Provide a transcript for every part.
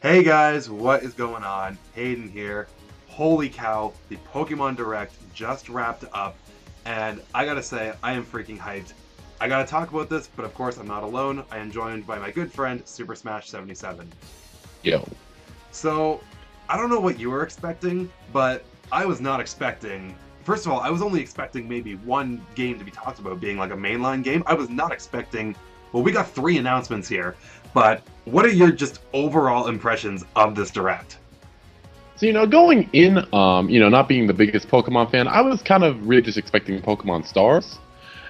Hey guys, what is going on? Hayden here. Holy cow, the Pokemon Direct just wrapped up, and I gotta say, I am freaking hyped. I gotta talk about this, but of course I'm not alone. I am joined by my good friend, Super Smash 77. Yo. So, I don't know what you were expecting, but I was not expecting. First of all, I was only expecting maybe one game to be talked about being like a mainline game. I was not expecting. Well, we got three announcements here, but what are your just overall impressions of this direct? So, going in, not being the biggest Pokemon fan, I was kind of really just expecting Pokemon Stars.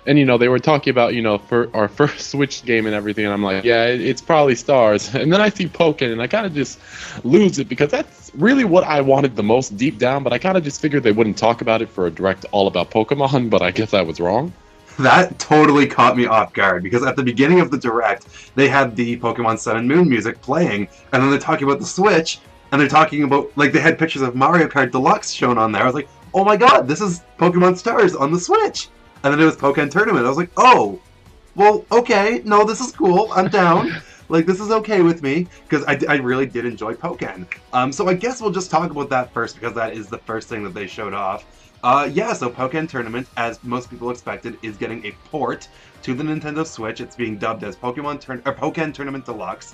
And, they were talking about, for our first Switch game and everything, and I'm like, yeah, it's probably Stars. And then I see Pokken, and I kind of just lose it, because that's really what I wanted the most deep down, but I kind of just figured they wouldn't talk about it for a direct all about Pokemon, but I guess I was wrong. That totally caught me off guard because at the beginning of the direct, they had the Pokemon Sun and Moon music playing, and then they're talking about the Switch, and they're talking about, like, they had pictures of Mario Kart Deluxe shown on there. I was like, oh my god, this is Pokemon Stars on the Switch! And then it was Pokken Tournament. I was like, oh, well, okay, no, this is cool, I'm down. Like, this is okay with me, because I really did enjoy Pokken. So I guess we'll just talk about that first, because that is the first thing that they showed off. Yeah, so Pokken Tournament, as most people expected, is getting a port to the Nintendo Switch. It's being dubbed as Pokken Tournament Deluxe.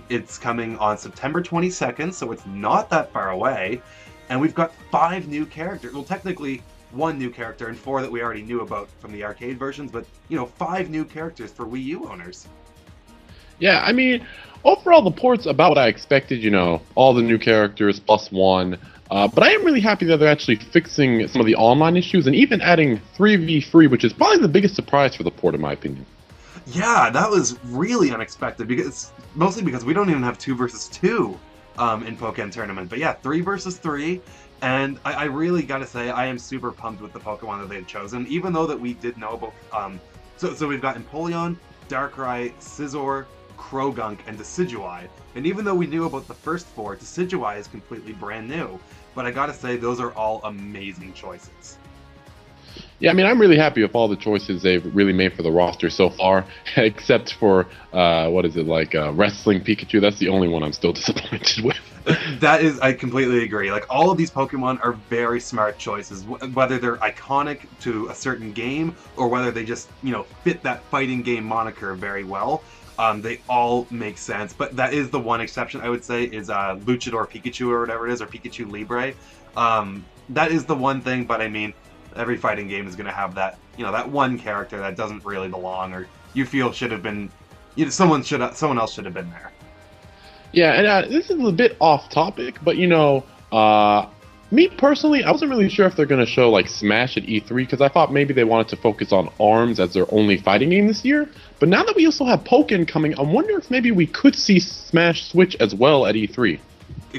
It's coming on September 22nd, so it's not that far away. And we've got 5 new characters. Well, technically, 1 new character and 4 that we already knew about from the arcade versions, but, 5 new characters for Wii U owners. Yeah, I mean, overall, the port's about what I expected, all the new characters plus 1. But I am really happy that they're actually fixing some of the online issues and even adding 3v3, which is probably the biggest surprise for the port, in my opinion. Yeah, that was really unexpected, mostly because we don't even have 2 versus 2 in Pokken Tournament. But yeah, 3 versus 3, and I really gotta say, I am super pumped with the Pokemon that they've chosen, even though that we did know about... So we've got Empoleon, Darkrai, Scizor, Krogunk, and Decidueye. And even though we knew about the first 4, Decidueye is completely brand new. But I gotta say, those are all amazing choices. Yeah, I mean, I'm really happy with all the choices they've really made for the roster so far, except for, Wrestling Pikachu. That's the only one I'm still disappointed with. I completely agree. Like, all of these Pokemon are very smart choices, whether they're iconic to a certain game, or whether they just, fit that fighting game moniker very well. They all make sense, but that is the one exception I would say is Luchador Pikachu or whatever it is, or Pikachu Libre. That is the one thing, but I mean, every fighting game is going to have that, that one character that doesn't really belong, or you feel should have been, someone else should have been there. Yeah, and this is a bit off topic, but me personally, I wasn't really sure if they're going to show like Smash at E3 because I thought maybe they wanted to focus on ARMS as their only fighting game this year. But now that we also have Pokken coming, I wonder if maybe we could see Smash Switch as well at E3.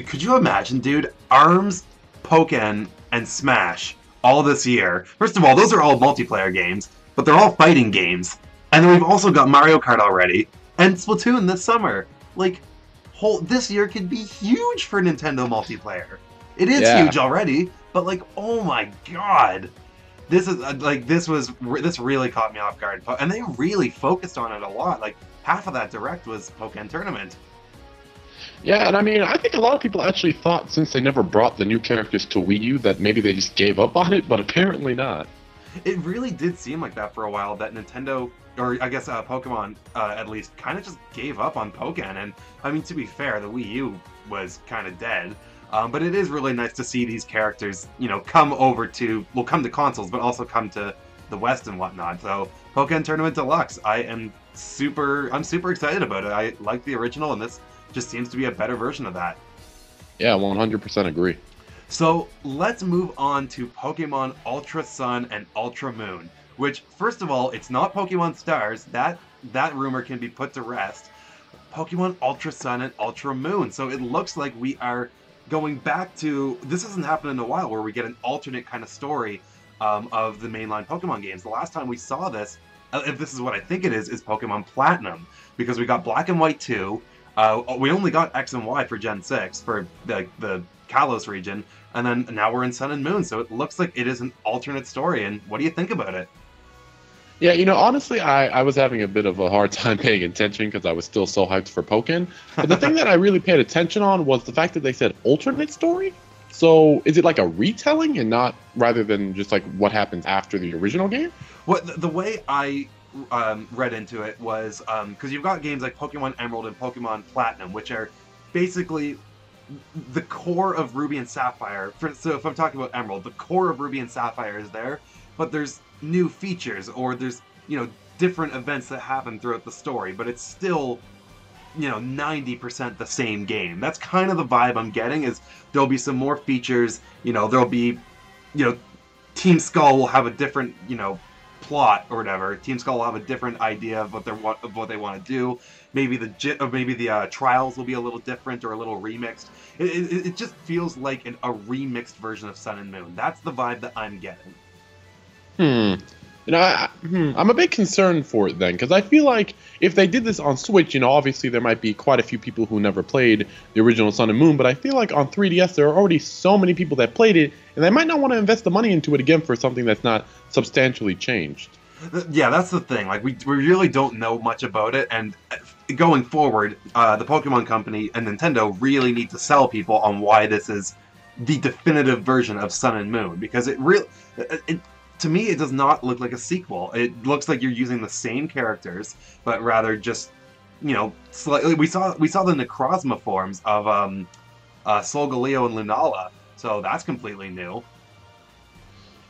Could you imagine, dude? ARMS, Pokken, and Smash all this year. First of all, those are all multiplayer games, but they're all fighting games. And then we've also got Mario Kart already, and Splatoon this summer. Like, this year could be huge for Nintendo multiplayer. It is huge already, but like, oh my god, this really caught me off guard, and they really focused on it a lot. Like, half of that direct was Pokken Tournament. Yeah, and I mean, I think a lot of people actually thought since they never brought the new characters to Wii U that maybe they just gave up on it, but apparently not. It really did seem like that for a while, that Nintendo, or I guess Pokemon at least, kind of just gave up on Pokken. And I mean, to be fair, the Wii U was kind of dead. But it is really nice to see these characters, come to consoles, but also come to the West and whatnot. So, Pokken Tournament Deluxe, I'm super excited about it. I like the original, and this just seems to be a better version of that. Yeah, 100% agree. So, let's move on to Pokemon Ultra Sun and Ultra Moon, which, first of all, it's not Pokemon Stars. That rumor can be put to rest. Pokemon Ultra Sun and Ultra Moon. So, it looks like we are going back to, this hasn't happened in a while, where we get an alternate kind of story of the mainline Pokemon games. The last time we saw this, if this is what I think it is Pokemon Platinum, because we got Black and White 2, we only got X and Y for Gen 6, for the Kalos region, and then now we're in Sun and Moon, so it looks like it is an alternate story, and what do you think about it? Yeah, honestly, I was having a bit of a hard time paying attention because I was still so hyped for Pokken. But the thing that I really paid attention on was the fact that they said alternate story. So is it like a retelling and not rather than just like what happens after the original game? What the way I read into it was because you've got games like Pokemon Emerald and Pokemon Platinum, which are basically the core of Ruby and Sapphire. So if I'm talking about Emerald, the core of Ruby and Sapphire is there, but there's new features or there's different events that happen throughout the story, but it's still 90% the same game. That's kind of the vibe I'm getting. Is there'll be some more features. There'll be Team Skull will have a different plot or whatever. Team Skull will have a different idea of what they want to do. Maybe the trials will be a little different or a little remixed. It just feels like a remixed version of Sun and Moon. That's the vibe that I'm getting. I'm a bit concerned for it then, because I feel like if they did this on Switch, obviously there might be quite a few people who never played the original Sun and Moon, but I feel like on 3DS there are already so many people that played it, and they might not want to invest the money into it again for something that's not substantially changed. Yeah, that's the thing. Like, we really don't know much about it, and going forward, the Pokemon Company and Nintendo really need to sell people on why this is the definitive version of Sun and Moon, because to me, it does not look like a sequel. It looks like you're using the same characters, but rather just, slightly. We saw the Necrozma forms of Solgaleo and Lunala, so that's completely new.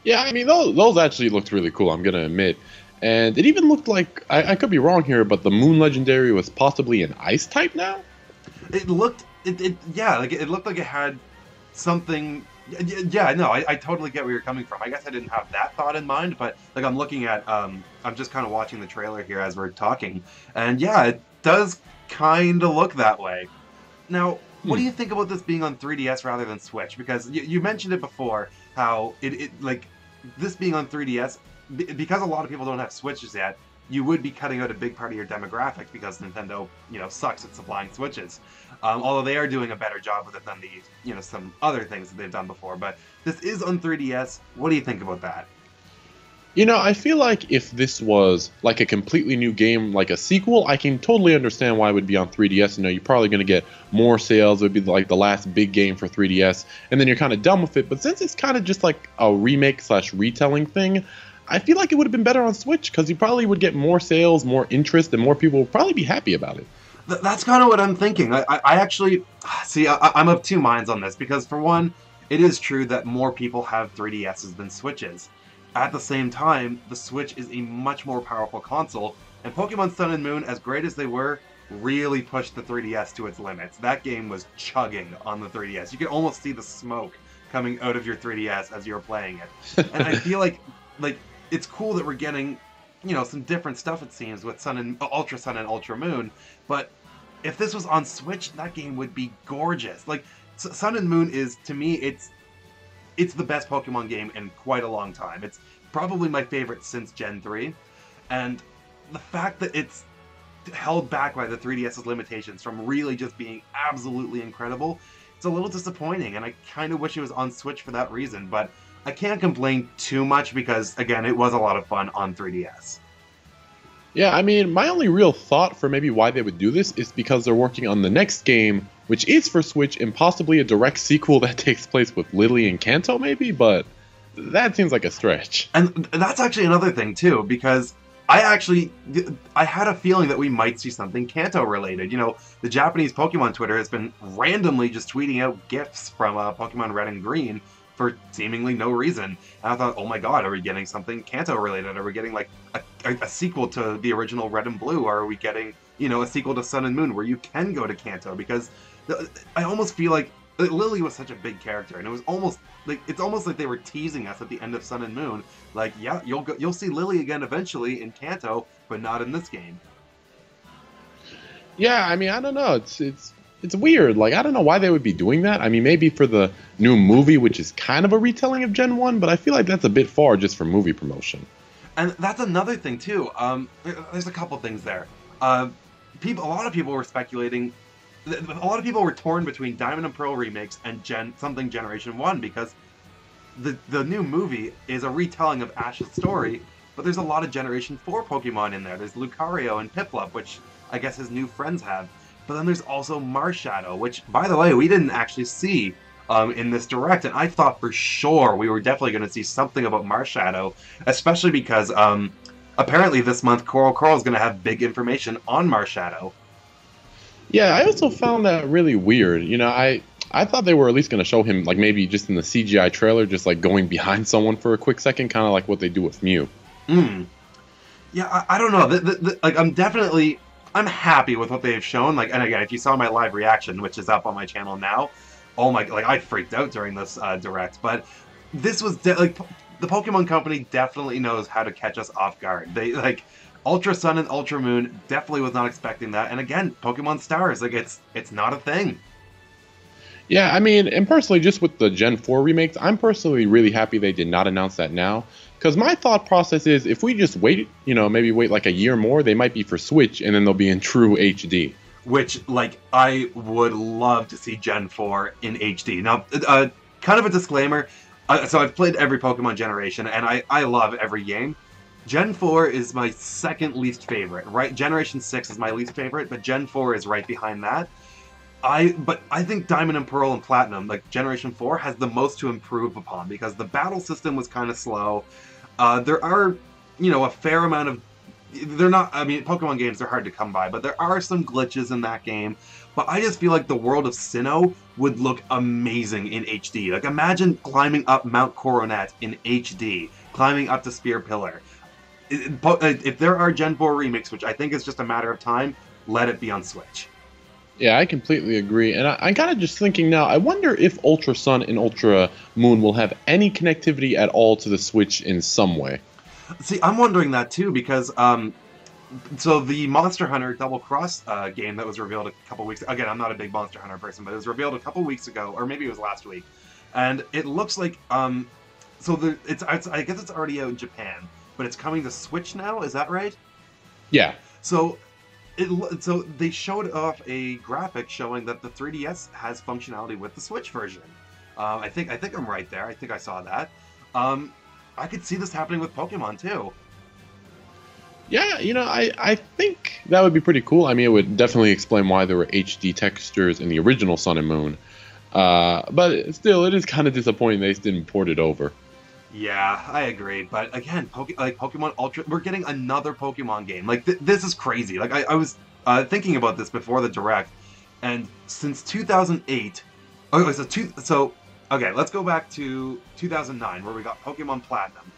Yeah, I mean, those actually looked really cool, I'm gonna admit. And it even looked like, I could be wrong here, but the Moon Legendary was possibly an Ice type now? It looked, it looked like it had something. Yeah, no, I totally get where you're coming from. I guess I didn't have that thought in mind, but like I'm looking at, I'm just kind of watching the trailer here as we're talking, and yeah, it does kind of look that way. Now, what do you think about this being on 3DS rather than Switch? Because you mentioned it before, how it like this being on 3DS, because a lot of people don't have Switches yet, you would be cutting out a big part of your demographic because Nintendo, sucks at supplying Switches. Although they are doing a better job with it than some other things that they've done before. But this is on 3DS. What do you think about that? I feel like if this was like a completely new game, like a sequel, I can totally understand why it would be on 3DS. You're probably going to get more sales. It would be like the last big game for 3DS, and then you're kind of done with it. But since it's kind of just like a remake/retelling thing, I feel like it would have been better on Switch because you probably would get more sales, more interest, and more people would probably be happy about it. That's kind of what I'm thinking. I actually, see, I'm of two minds on this, because for one, it is true that more people have 3DSs than Switches. At the same time, the Switch is a much more powerful console, and Pokemon Sun and Moon, as great as they were, really pushed the 3DS to its limits. That game was chugging on the 3DS. You could almost see the smoke coming out of your 3DS as you were playing it. And I feel like it's cool that we're getting, some different stuff, it seems, with Ultra Sun and Ultra Moon, but if this was on Switch, that game would be gorgeous. Like, Sun and Moon is, to me, it's the best Pokemon game in quite a long time. It's probably my favorite since Gen 3, and the fact that it's held back by the 3DS's limitations from really just being absolutely incredible, it's a little disappointing, and I kind of wish it was on Switch for that reason, but I can't complain too much because, again, it was a lot of fun on 3DS. Yeah, I mean, my only real thought for maybe why they would do this is because they're working on the next game, which is for Switch, and possibly a direct sequel that takes place with Lily and Kanto, maybe, but that seems like a stretch. And that's actually another thing, too, because I had a feeling that we might see something Kanto-related. The Japanese Pokemon Twitter has been randomly just tweeting out GIFs from Pokemon Red and Green for seemingly no reason. And I thought, oh my god, are we getting something Kanto-related? Are we getting, like, a sequel to the original Red and Blue? Or are we getting, a sequel to Sun and Moon where you can go to Kanto? Because I almost feel like Lily was such a big character, and it's almost like they were teasing us at the end of Sun and Moon. Like, yeah, you'll see Lily again eventually in Kanto, but not in this game. Yeah, I mean, I don't know. It's weird. Like, I don't know why they would be doing that. I mean, maybe for the new movie, which is kind of a retelling of Gen 1, but I feel like that's a bit far just for movie promotion. And that's another thing, too. There's a couple things there. A lot of people were speculating. A lot of people were torn between Diamond and Pearl remakes and Generation 1, because the new movie is a retelling of Ash's story, but there's a lot of Generation 4 Pokemon in there. There's Lucario and Piplup, which I guess his new friends have. But then there's also Marshadow, which, by the way, we didn't actually see in this Direct, and I thought for sure we were definitely going to see something about Marshadow, especially because apparently this month Coral is going to have big information on Marshadow. Yeah, I also found that really weird. You know, I thought they were at least going to show him, like, maybe just in the CGI trailer, just, like, going behind someone for a quick second, kind of like what they do with Mew. Yeah, I don't know. Like, I'm happy with what they've shown. Like, and again, if you saw my live reaction, which is up on my channel now, oh my, like, I freaked out during this Direct. But this was, like, the Pokemon Company definitely knows how to catch us off guard. They, like... Ultra Sun and Ultra Moon, definitely was not expecting that. And again, Pokemon Stars, like, it's not a thing. Yeah, I mean, and personally, just with the Gen 4 remakes, I'm personally really happy they did not announce that now. Because my thought process is, if we just wait, you know, maybe wait like a year more, they might be for Switch, and then they'll be in true HD. Which, like, I would love to see Gen 4 in HD. Now, kind of a disclaimer, so I've played every Pokemon generation, and I love every game. Gen 4 is my second least favorite, right? Generation 6 is my least favorite, but Gen 4 is right behind that. But I think Diamond and Pearl and Platinum, like Generation 4, has the most to improve upon, because the battle system was kind of slow. There are, you know, a fair amount of... They're not... I mean, Pokemon games, they're hard to come by, but there are some glitches in that game. But I just feel like the world of Sinnoh would look amazing in HD. Like, imagine climbing up Mount Coronet in HD, climbing up to Spear Pillar. If there are Gen 4 remakes, which I think is just a matter of time, let it be on Switch. Yeah, I completely agree. And I'm kind of just thinking now, I wonder if Ultra Sun and Ultra Moon will have any connectivity at all to the Switch in some way. See, I'm wondering that too, because so the Monster Hunter Double Cross game that was revealed a couple weeks ago, again, I'm not a big Monster Hunter person, but it was revealed a couple weeks ago, or maybe it was last week. And it looks like, I guess it's already out in Japan. But it's coming to Switch now, is that right? Yeah. So they showed off a graphic showing that the 3DS has functionality with the Switch version. I think I'm right there. I think I saw that. I could see this happening with Pokemon too. Yeah, you know, I think that would be pretty cool. I mean, it would definitely explain why there were HD textures in the original Sun and Moon. But still, it is kind of disappointing they didn't port it over. Yeah, I agree. But again, Pokemon Ultra, we're getting another Pokemon game. Like, this is crazy. Like, I was thinking about this before the Direct, and since 2008... Okay, let's go back to 2009, where we got Pokemon Platinum.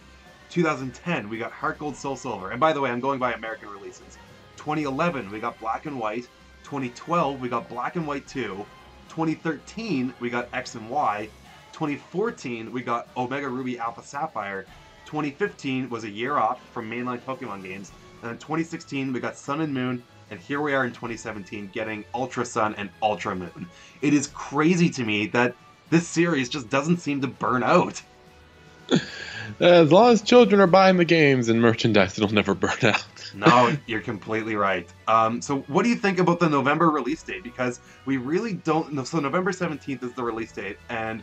2010, we got Heart Gold, Soul Silver. And by the way, I'm going by American releases. 2011, we got Black and White. 2012, we got Black and White 2. 2013, we got X and Y. 2014, we got Omega Ruby Alpha Sapphire. 2015 was a year off from mainline Pokemon games. And then 2016, we got Sun and Moon. And here we are in 2017 getting Ultra Sun and Ultra Moon. It is crazy to me that this series just doesn't seem to burn out. As long as children are buying the games and merchandise, it'll never burn out. No, you're completely right. So what do you think about the November release date? Because we really don't know. So November 17th is the release date, and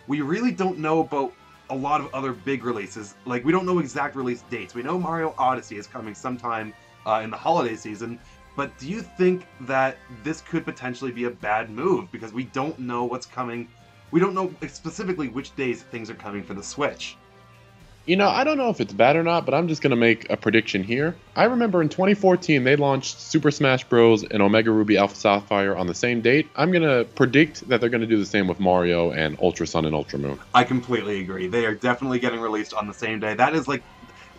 we really don't know about a lot of other big releases. Like, we don't know exact release dates. We know Mario Odyssey is coming sometime in the holiday season, but do you think that this could potentially be a bad move? Because we don't know what's coming. We don't know specifically which days things are coming for the Switch. You know, I don't know if it's bad or not, but I'm just going to make a prediction here. I remember in 2014, they launched Super Smash Bros. And Omega Ruby Alpha Sapphire on the same date. I'm going to predict that they're going to do the same with Mario and Ultra Sun and Ultra Moon. I completely agree. They are definitely getting released on the same day. That is like,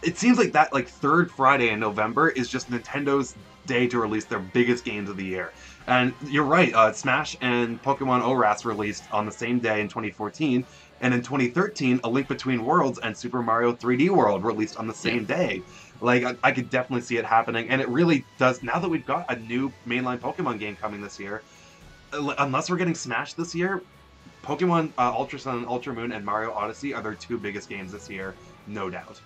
it seems like that like third Friday in November is just Nintendo's day to release their biggest games of the year. And you're right, Smash and Pokemon ORAS released on the same day in 2014. And in 2013, A Link Between Worlds and Super Mario 3D World released on the same day. Like, I could definitely see it happening. And it really does, now that we've got a new mainline Pokemon game coming this year, unless we're getting Smash this year, Pokemon Ultra Sun and Ultra Moon and Mario Odyssey are their two biggest games this year, no doubt.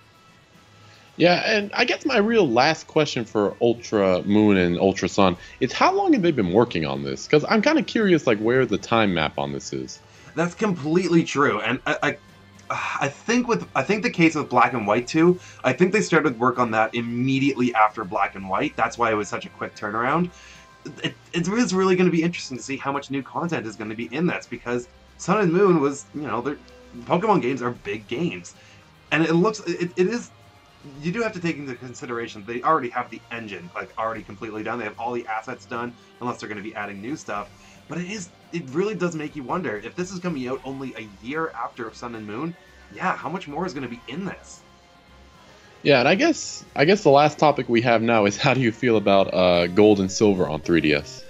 Yeah, and I guess my real last question for Ultra Moon and Ultra Sun is how long have they been working on this? Because I'm kind of curious, like, where the time map on this is. That's completely true, and I think the case with Black and White 2, I think they started work on that immediately after Black and White. That's why it was such a quick turnaround. It is really going to be interesting to see how much new content is going to be in this, because Sun and Moon was, Pokemon games are big games, and it is. You do have to take into consideration they already have the engine already completely done. They have all the assets done, unless they're going to be adding new stuff. But it really does make you wonder if this is coming out only a year after Sun and Moon. Yeah, how much more is going to be in this? Yeah, and I guess the last topic we have now is how do you feel about Gold and Silver on 3DS?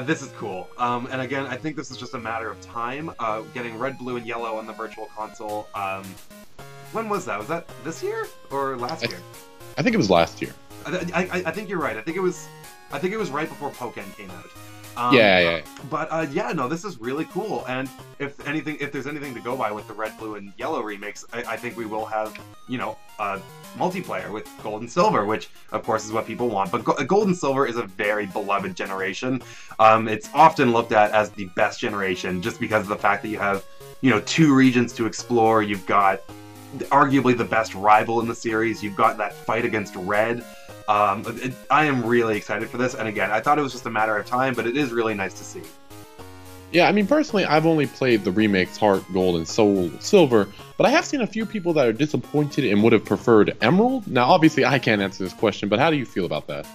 This is cool. And again, I think this is just a matter of time. Getting Red, Blue, and Yellow on the Virtual Console. When was that? Was that this year or last year? I think it was last year. I think you're right. I think it was right before Pokken came out. Yeah. But no, this is really cool. And if there's anything to go by with the Red, Blue, and Yellow remakes, I think we will have, multiplayer with Gold and Silver, which of course is what people want. But Gold and Silver is a very beloved generation. It's often looked at as the best generation just because of the fact that you have, 2 regions to explore. You've got arguably the best rival in the series. You've got that fight against Red. I am really excited for this, and again, I thought it was just a matter of time, but it is really nice to see. Yeah, I mean, personally, I've only played the remakes Heart, Gold, and Silver, but I have seen a few people that are disappointed and would have preferred Emerald. Now, obviously, I can't answer this question, but how do you feel about that?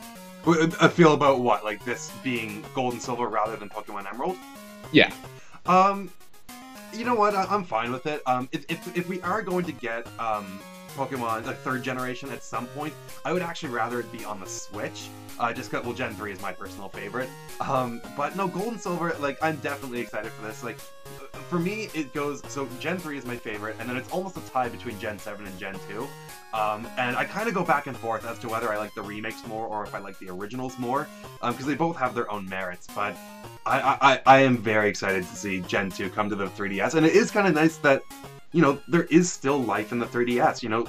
I feel about what? Like this being Gold and Silver rather than Pokemon Emerald? Yeah. You know what? I'm fine with it. If we are going to get Pokemon, like 3rd generation at some point, I would actually rather it be on the Switch. Just because, Gen 3 is my personal favorite. But no, Gold and Silver, I'm definitely excited for this. For me, it goes, so Gen 3 is my favorite, and then it's almost a tie between Gen 7 and Gen 2. And I kind of go back and forth as to whether I like the remakes more or if I like the originals more, because they both have their own merits. But I am very excited to see Gen 2 come to the 3DS, and it is kind of nice that, there is still life in the 3DS.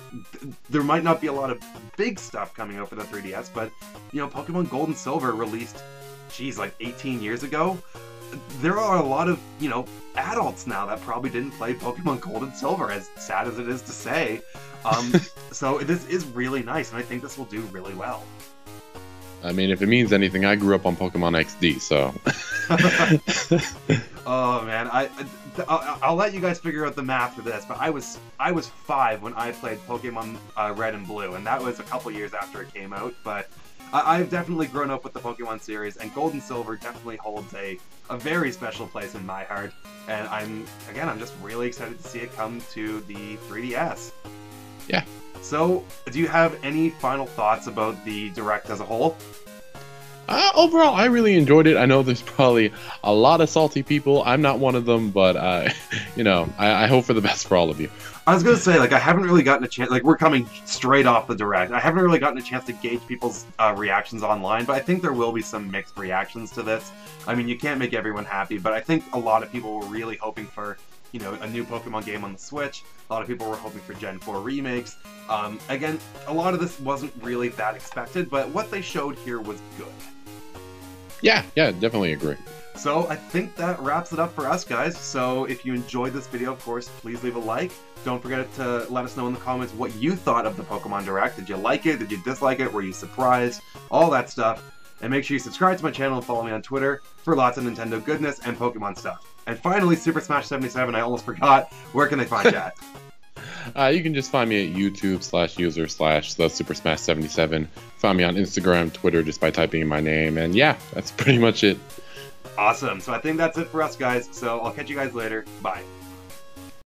There might not be a lot of big stuff coming out for the 3DS, but, Pokemon Gold and Silver released, 18 years ago. There are a lot of, adults now that probably didn't play Pokemon Gold and Silver, as sad as it is to say. So this is really nice, and I think this will do really well. I mean, if it means anything, I grew up on Pokemon XD, so... Oh, man. I'll let you guys figure out the math for this, but I was 5 when I played Pokemon Red and Blue, and that was a couple years after it came out, but I've definitely grown up with the Pokemon series, and Gold and Silver definitely holds a very special place in my heart, and I'm just really excited to see it come to the 3DS. Yeah. So, do you have any final thoughts about the Direct as a whole? Overall, I really enjoyed it. I know there's probably a lot of salty people. I'm not one of them, but, I hope for the best for all of you. I was going to say, I haven't really gotten a chance, we're coming straight off the Direct. I haven't really gotten a chance to gauge people's reactions online, but I think there will be some mixed reactions to this. I mean, you can't make everyone happy, but I think a lot of people were really hoping for, a new Pokemon game on the Switch. A lot of people were hoping for Gen 4 remakes. Again, a lot of this wasn't really that expected, but what they showed here was good. Yeah, definitely agree. So I think that wraps it up for us, guys. So if you enjoyed this video, of course, please leave a like. Don't forget to let us know in the comments what you thought of the Pokemon Direct. Did you like it? Did you dislike it? Were you surprised? All that stuff. And make sure you subscribe to my channel and follow me on Twitter for lots of Nintendo goodness and Pokemon stuff. And finally, Super Smash 77, I almost forgot. Where can they find that? You can just find me at YouTube/user/the Super Smash 77. Find me on Instagram, Twitter, just by typing in my name. And yeah, that's pretty much it. Awesome. So I think that's it for us, guys. So I'll catch you guys later. Bye.